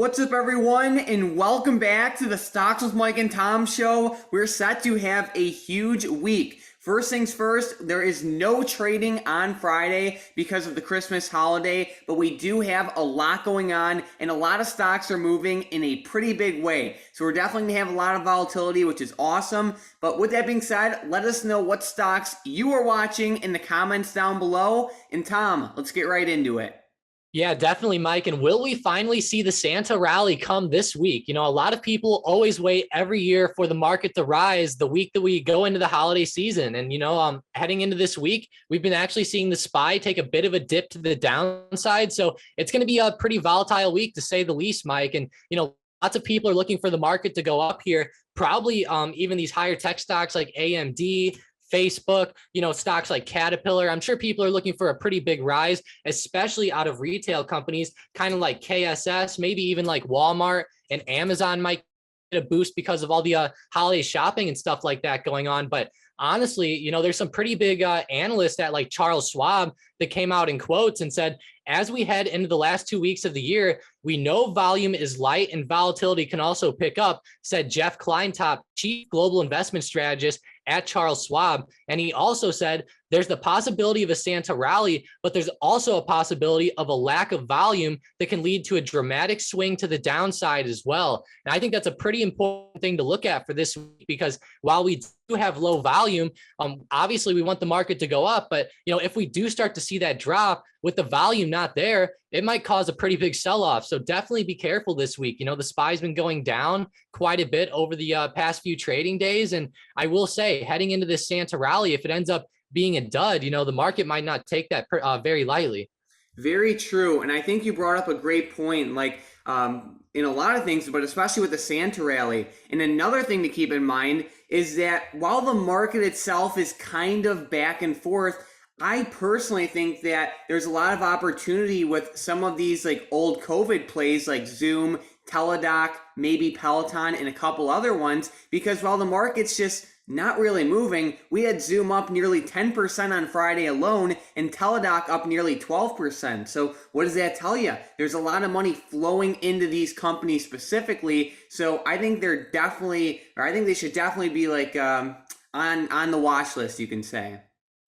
What's up, everyone, and welcome back to the Stocks with Mike and Tom show. We're set to have a huge week. First things first, there is no trading on Friday because of the Christmas holiday, but we do have a lot going on, and a lot of stocks are moving in a pretty big way. So we're definitely going to have a lot of volatility, which is awesome. But with that being said, let us know what stocks you are watching in the comments down below. And Tom, let's get right into it. Yeah, definitely, Mike. And will we finally see the Santa rally come this week? A lot of people always wait every year for the market to rise the week that we go into the holiday season. And, heading into this week, we've been actually seeing the SPY take a bit of a dip to the downside. So it's going to be a pretty volatile week, to say the least, Mike. And, lots of people are looking for the market to go up here. Probably even these higher tech stocks like AMD, Facebook, stocks like Caterpillar. I'm sure people are looking for a pretty big rise, especially out of retail companies, kind of like KSS, maybe even like Walmart and Amazon might get a boost because of all the holiday shopping and stuff like that going on. But honestly, there's some pretty big analysts at like Charles Schwab that came out in quotes and said, as we head into the last 2 weeks of the year, we know volume is light and volatility can also pick up, said Jeff Kleintop, chief global investment strategist at Charles Schwab. And he also said there's the possibility of a Santa rally, but there's also a possibility of a lack of volume that can lead to a dramatic swing to the downside as well. And I think that's a pretty important thing to look at for this week, because while we do have low volume, obviously we want the market to go up. But, if we do start to see that drop with the volume not there, it might cause a pretty big sell-off. So definitely be careful this week. The SPY's been going down quite a bit over the past few trading days. And I will say, heading into this Santa rally, if it ends up being a dud, the market might not take that very lightly. Very true. And I think you brought up a great point, in a lot of things, but especially with the Santa rally. And another thing to keep in mind is that while the market itself is kind of back and forth, I personally think that there's a lot of opportunity with some of these old COVID plays like Zoom, Teladoc, maybe Peloton, and a couple other ones, because while the market's just not really moving, we had Zoom up nearly 10% on Friday alone and Teladoc up nearly 12%. So what does that tell you? There's a lot of money flowing into these companies specifically. So I think they should definitely be on the watch list, you can say.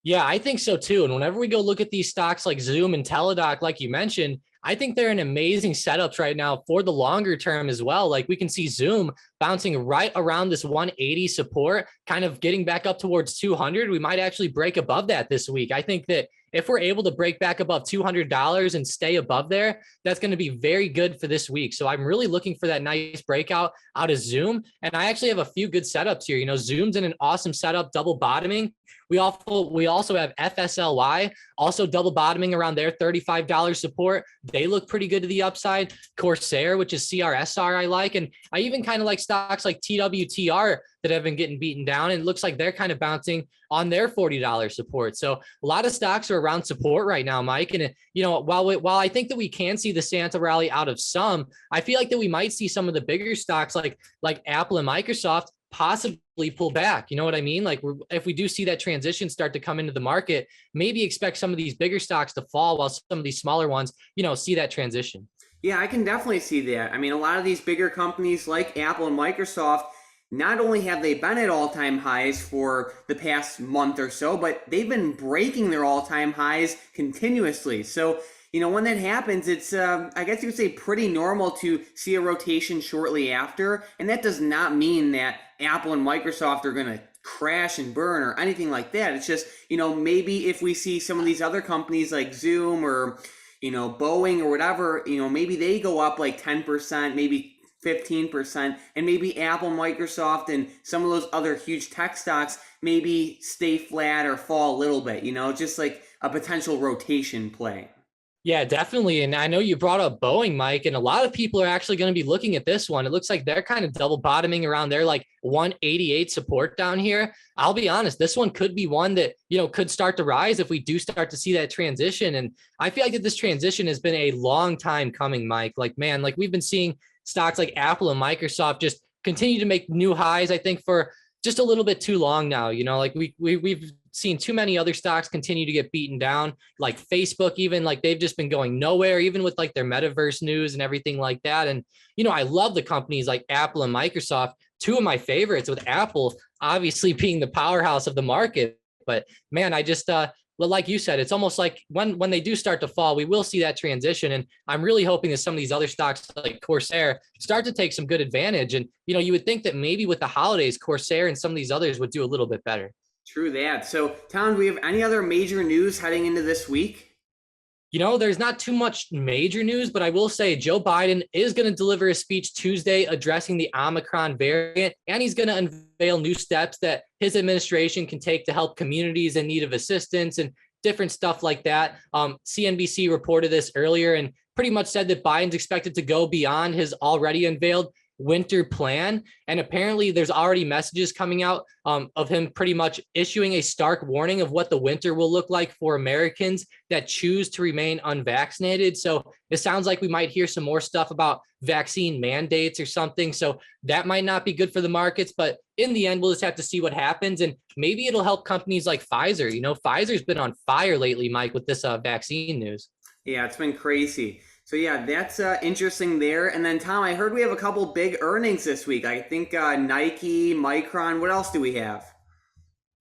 Yeah, I think so too. And whenever we go look at these stocks like Zoom and Teladoc, like you mentioned, I think they're in amazing setups right now for the longer term as well. Like we can see Zoom bouncing right around this 180 support, kind of getting back up towards 200. We might actually break above that this week. I think that if we're able to break back above $200 and stay above there, that's going to be very good for this week. So I'm really looking for that nice breakout out of Zoom. And I actually have a few good setups here. Zoom's in an awesome setup, double bottoming. We also have FSLY, also double bottoming around their $35 support. They look pretty good to the upside. Corsair, which is CRSR, I like. And I even kind of like stocks like TWTR that have been getting beaten down. And it looks like they're kind of bouncing on their $40 support. So a lot of stocks are around support right now, Mike. And, while I think that we can see the Santa rally out of some, I feel like that we might see some of the bigger stocks like Apple and Microsoft possibly pull back. You know what I mean? If we do see that transition start to come into the market, maybe expect some of these bigger stocks to fall while some of these smaller ones, see that transition. Yeah, I can definitely see that. I mean, a lot of these bigger companies like Apple and Microsoft, not only have they been at all-time highs for the past month or so, but they've been breaking their all-time highs continuously. So, when that happens, it's, I guess you would say, pretty normal to see a rotation shortly after. And that does not mean that Apple and Microsoft are going to crash and burn or anything like that. It's just, maybe if we see some of these other companies like Zoom or, Boeing or whatever, maybe they go up like 10%, maybe 15%, and maybe Apple, Microsoft, and some of those other huge tech stocks maybe stay flat or fall a little bit, just like a potential rotation play. Yeah, definitely. And I know you brought up Boeing, Mike, and a lot of people are actually going to be looking at this one. It looks like they're kind of double bottoming around their 188 support down here. I'll be honest, this one could be one that, could start to rise if we do start to see that transition. And I feel like that this transition has been a long time coming, Mike. We've been seeing stocks like Apple and Microsoft just continue to make new highs, I think, for just a little bit too long now. We've seen too many other stocks continue to get beaten down, like Facebook, even like they've just been going nowhere, even with like their metaverse news and everything like that. And, I love the companies like Apple and Microsoft, two of my favorites, with Apple obviously being the powerhouse of the market. But man, I just, well, like you said, it's almost like when they do start to fall, we will see that transition. And I'm really hoping that some of these other stocks like Corsair start to take some good advantage. And, you would think that maybe with the holidays, Corsair and some of these others would do a little bit better. True that. So, Tom, do we have any other major news heading into this week? There's not too much major news, but I will say Joe Biden is going to deliver a speech Tuesday addressing the Omicron variant, and he's going to unveil new steps that his administration can take to help communities in need of assistance and different stuff like that. CNBC reported this earlier and pretty much said that Biden's expected to go beyond his already unveiled winter plan. And apparently there's already messages coming out of him pretty much issuing a stark warning of what the winter will look like for Americans that choose to remain unvaccinated. So it sounds like we might hear some more stuff about vaccine mandates or something. So that might not be good for the markets, but in the end, we'll just have to see what happens. And maybe it'll help companies like Pfizer. Pfizer's been on fire lately, Mike, with this vaccine news. Yeah, it's been crazy. So yeah, that's interesting there. And then Tom, I heard we have a couple big earnings this week. I think Nike, Micron. What else do we have?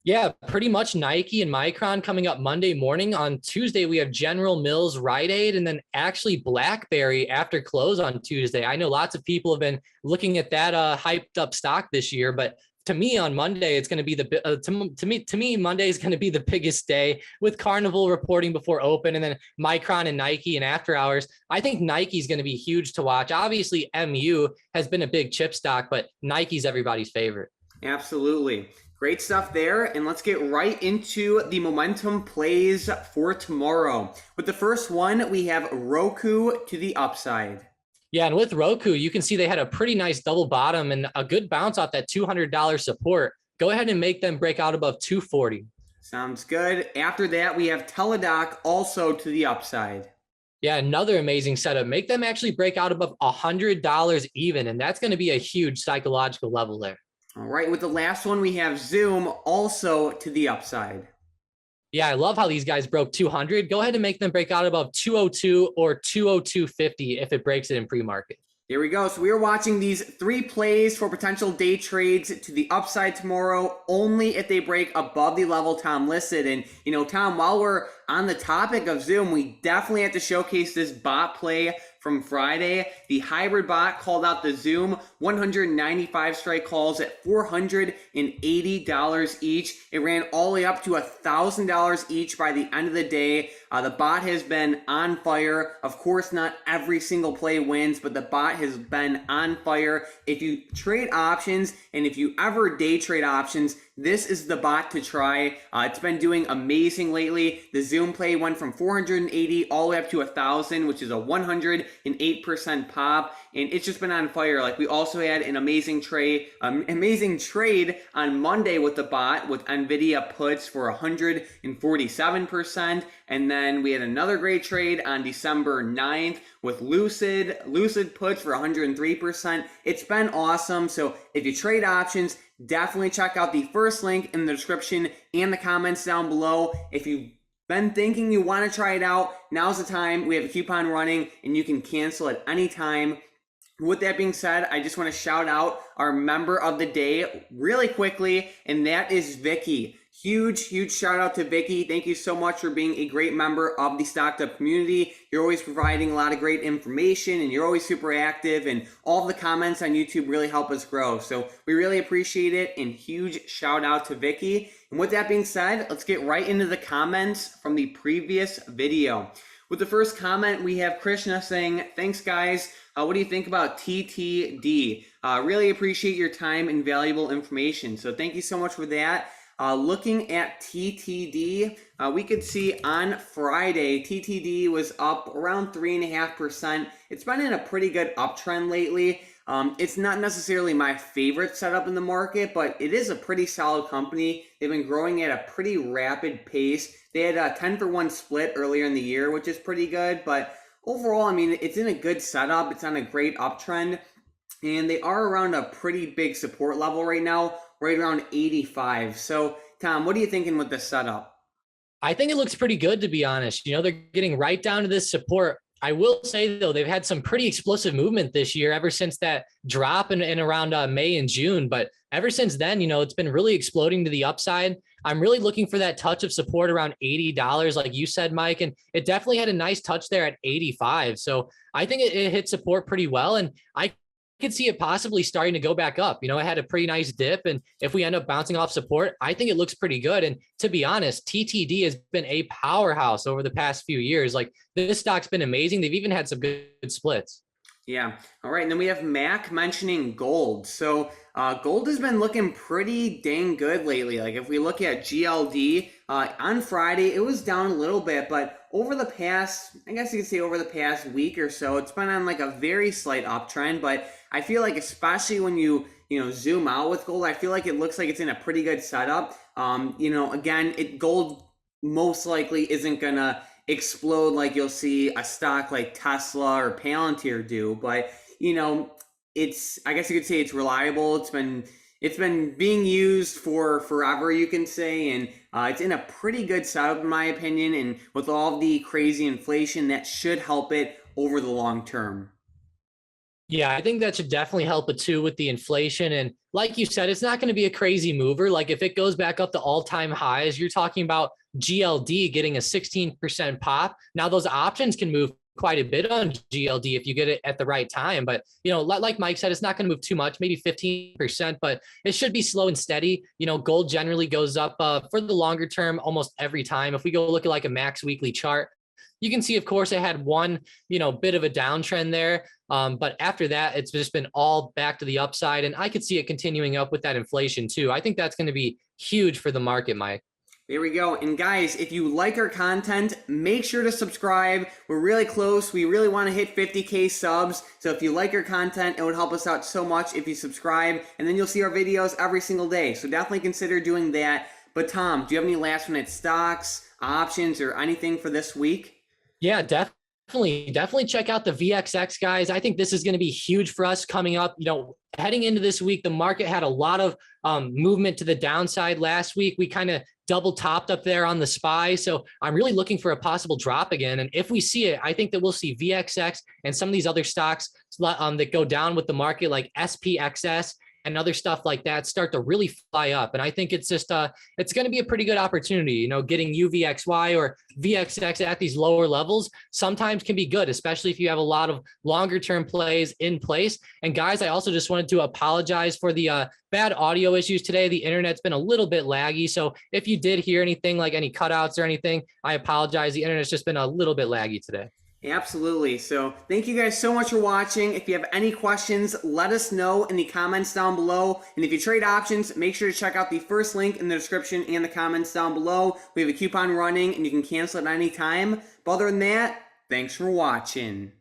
Yeah, pretty much Nike and Micron coming up Monday morning. On Tuesday, we have General Mills, Rite Aid, and then actually BlackBerry after close on Tuesday. I know lots of people have been looking at that hyped up stock this year, but to me on Monday, it's going to be to me Monday is going to be the biggest day with Carnival reporting before open, and then Micron and Nike and after hours. I think Nike's going to be huge to watch. Obviously, MU has been a big chip stock, but Nike's everybody's favorite. Absolutely. Great stuff there. And let's get right into the momentum plays for tomorrow. With the first one, we have Roku to the upside. Yeah, and with Roku, you can see they had a pretty nice double bottom and a good bounce off that $200 support. Go ahead and make them break out above 240. Sounds good. After that, we have Teladoc also to the upside. Yeah, another amazing setup. Make them actually break out above $100 even, and that's going to be a huge psychological level there. All right, with the last one, we have Zoom also to the upside. Yeah, I love how these guys broke 200. Go ahead and make them break out above 202 or 202.50 if it breaks it in pre-market. Here we go. So we are watching these three plays for potential day trades to the upside tomorrow, only if they break above the level Tom listed. And, Tom, while we're on the topic of Zoom, we definitely have to showcase this bot play from Friday. The hybrid bot called out the Zoom 195 strike calls at $480 each. It ran all the way up to $1,000 each by the end of the day. The bot has been on fire. Of course, not every single play wins, but the bot has been on fire. If you trade options, and if you ever day trade options, this is the bot to try. It's been doing amazing lately. The Zoom play went from 480 all the way up to 1,000, which is a 108% pop, and it's just been on fire. Like, we also had an amazing trade on Monday with the bot with NVIDIA puts for 147%, and then we had another great trade on December 9th with Lucid puts for 103%. It's been awesome. So if you trade options, definitely check out the first link in the description and the comments down below. If you've been thinking you want to try it out, now's the time. We have a coupon running and you can cancel at any time. With that being said, I just want to shout out our member of the day really quickly, and that is Vicky. Huge shout out to Vicky. Thank you so much for being a great member of the StockedUp community. You're always providing a lot of great information, and you're always super active, and all the comments on YouTube really help us grow. So we really appreciate it, and huge shout out to Vicky. And with that being said, let's get right into the comments from the previous video. With the first comment, we have Krishna saying, thanks guys. What do you think about TTD? Really appreciate your time and valuable information. So thank you so much for that. Looking at TTD, we could see on Friday, TTD was up around 3.5%. It's been in a pretty good uptrend lately. It's not necessarily my favorite setup in the market, but it is a pretty solid company. They've been growing at a pretty rapid pace. They had a 10-for-1 split earlier in the year, which is pretty good, but overall, I mean, it's in a good setup. It's on a great uptrend, and they are around a pretty big support level right now, right around 85. So Tom, what are you thinking with this setup? I think it looks pretty good, to be honest. You know, they're getting right down to this support. I will say, though, they've had some pretty explosive movement this year ever since that drop in around May and June. But ever since then, you know, it's been really exploding to the upside. I'm really looking for that touch of support around $80, like you said, Mike. And it definitely had a nice touch there at 85. So I think it hit support pretty well. And I could see it possibly starting to go back up. You know, it had a pretty nice dip. And if we end up bouncing off support, I think it looks pretty good. And to be honest, TTD has been a powerhouse over the past few years. Like this stock's been amazing. They've even had some good splits. Yeah. All right. And then we have Mac mentioning gold. So gold has been looking pretty dang good lately. Like if we look at GLD on Friday, it was down a little bit, but over the past, I guess you could say over the past week or so, it's been on like a very slight uptrend. But I feel like especially when you zoom out with gold, I feel like it looks like it's in a pretty good setup. Again, gold most likely isn't gonna explode like you'll see a stock like Tesla or Palantir do, but it's, I guess you could say it's reliable. It's been being used for forever, you can say, and it's in a pretty good setup in my opinion, and with all the crazy inflation, that should help it over the long term. Yeah, I think that should definitely help it too with the inflation. And like you said, it's not going to be a crazy mover. Like if it goes back up to all-time highs, you're talking about GLD getting a 16% pop. Now those options can move quite a bit on GLD if you get it at the right time. But, like Mike said, it's not going to move too much, maybe 15%, but it should be slow and steady. Gold generally goes up for the longer term almost every time. If we go look at like a max weekly chart, you can see, of course, it had one, bit of a downtrend there. But after that, it's just been all back to the upside. And I could see it continuing up with that inflation too. I think that's going to be huge for the market, Mike. There we go. And guys, if you like our content, make sure to subscribe. We're really close. We really want to hit 50K subs. So if you like our content, it would help us out so much if you subscribe. And then you'll see our videos every single day. So definitely consider doing that. But Tom, do you have any last minute stocks, options, or anything for this week? Yeah, definitely check out the VXX, guys. I think this is going to be huge for us coming up. Heading into this week, the market had a lot of movement to the downside last week. We kind of double topped up there on the SPY. So I'm really looking for a possible drop again. And if we see it, I think that we'll see VXX and some of these other stocks that go down with the market, like SPXS and other stuff like that, start to really fly up. And I think it's just it's going to be a pretty good opportunity. Getting UVXY or VXX at these lower levels sometimes can be good, especially if you have a lot of longer term plays in place. And guys, I also just wanted to apologize for the bad audio issues today. The internet's been a little bit laggy. So if you did hear anything like any cutouts or anything, I apologize. The internet's just been a little bit laggy today. Absolutely. So thank you guys so much for watching. If you have any questions, let us know in the comments down below. And if you trade options, make sure to check out the first link in the description and the comments down below. We have a coupon running and you can cancel it at any time. But other than that, thanks for watching.